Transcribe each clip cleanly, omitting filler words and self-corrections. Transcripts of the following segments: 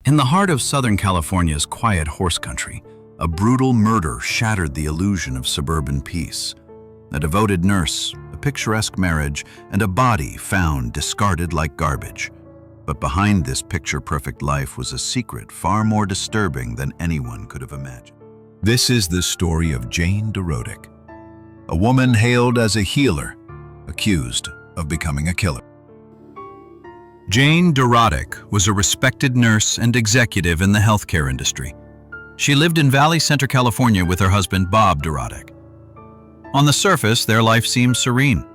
In the heart of Southern California's quiet horse country, a brutal murder shattered the illusion of suburban peace. A devoted nurse, a picturesque marriage, and a body found discarded like garbage. But behind this picture-perfect life was a secret far more disturbing than anyone could have imagined. This is the story of Jane Dorotik, a woman hailed as a healer, accused of becoming a killer. Jane Dorotik was a respected nurse and executive in the healthcare industry. She lived in Valley Center, California with her husband, Bob Dorotik. On the surface, their life seemed serene.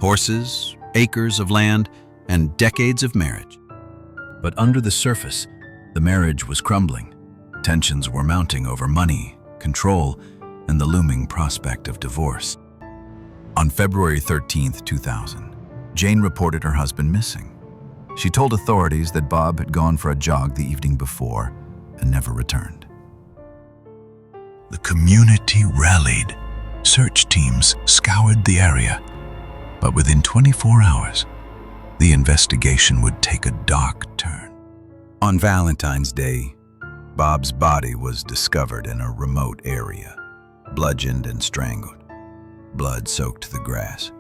Horses, acres of land, and decades of marriage. But under the surface, the marriage was crumbling. Tensions were mounting over money, control, and the looming prospect of divorce. On February 13, 2000, Jane reported her husband missing. She told authorities that Bob had gone for a jog the evening before and never returned. The community rallied. Search teams scoured the area. But within 24 hours, the investigation would take a dark turn. On Valentine's Day, Bob's body was discovered in a remote area, bludgeoned and strangled. Blood soaked the grass.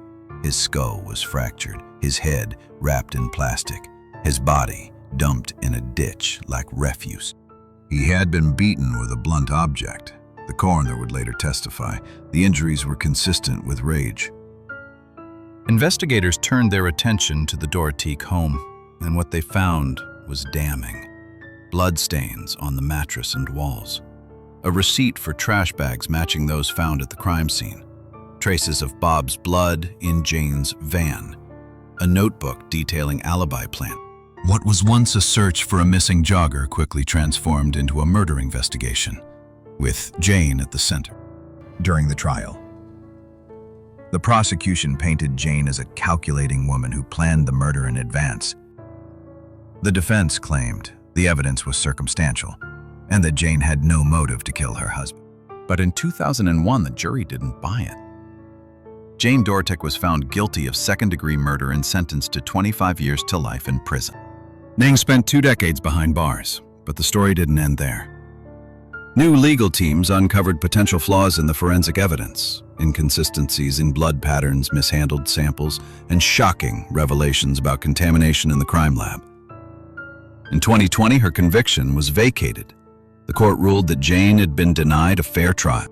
His skull was fractured, his head wrapped in plastic, his body dumped in a ditch like refuse. He had been beaten with a blunt object. The coroner would later testify. The injuries were consistent with rage. Investigators turned their attention to the Dorotik home, and what they found was damning. Bloodstains on the mattress and walls. A receipt for trash bags matching those found at the crime scene. Traces of Bob's blood in Jane's van. A notebook detailing alibi plan. What was once a search for a missing jogger quickly transformed into a murder investigation, with Jane at the center. During the trial, the prosecution painted Jane as a calculating woman who planned the murder in advance. The defense claimed the evidence was circumstantial and that Jane had no motive to kill her husband. But in 2001, the jury didn't buy it. Jane Dorotik was found guilty of second-degree murder and sentenced to 25 years to life in prison. Jane spent 2 decades behind bars, but the story didn't end there. New legal teams uncovered potential flaws in the forensic evidence, inconsistencies in blood patterns, mishandled samples, and shocking revelations about contamination in the crime lab. In 2020, her conviction was vacated. The court ruled that Jane had been denied a fair trial.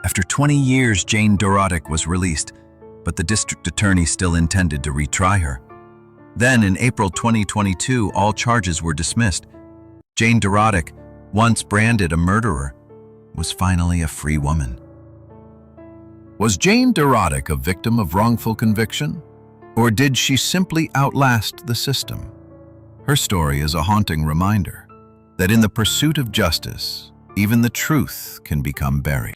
After 20 years, Jane Dorotik was released, but the district attorney still intended to retry her. Then, in April 2022, all charges were dismissed. Jane Dorotik, once branded a murderer, was finally a free woman. Was Jane Dorotik a victim of wrongful conviction? Or did she simply outlast the system? Her story is a haunting reminder that in the pursuit of justice, even the truth can become buried.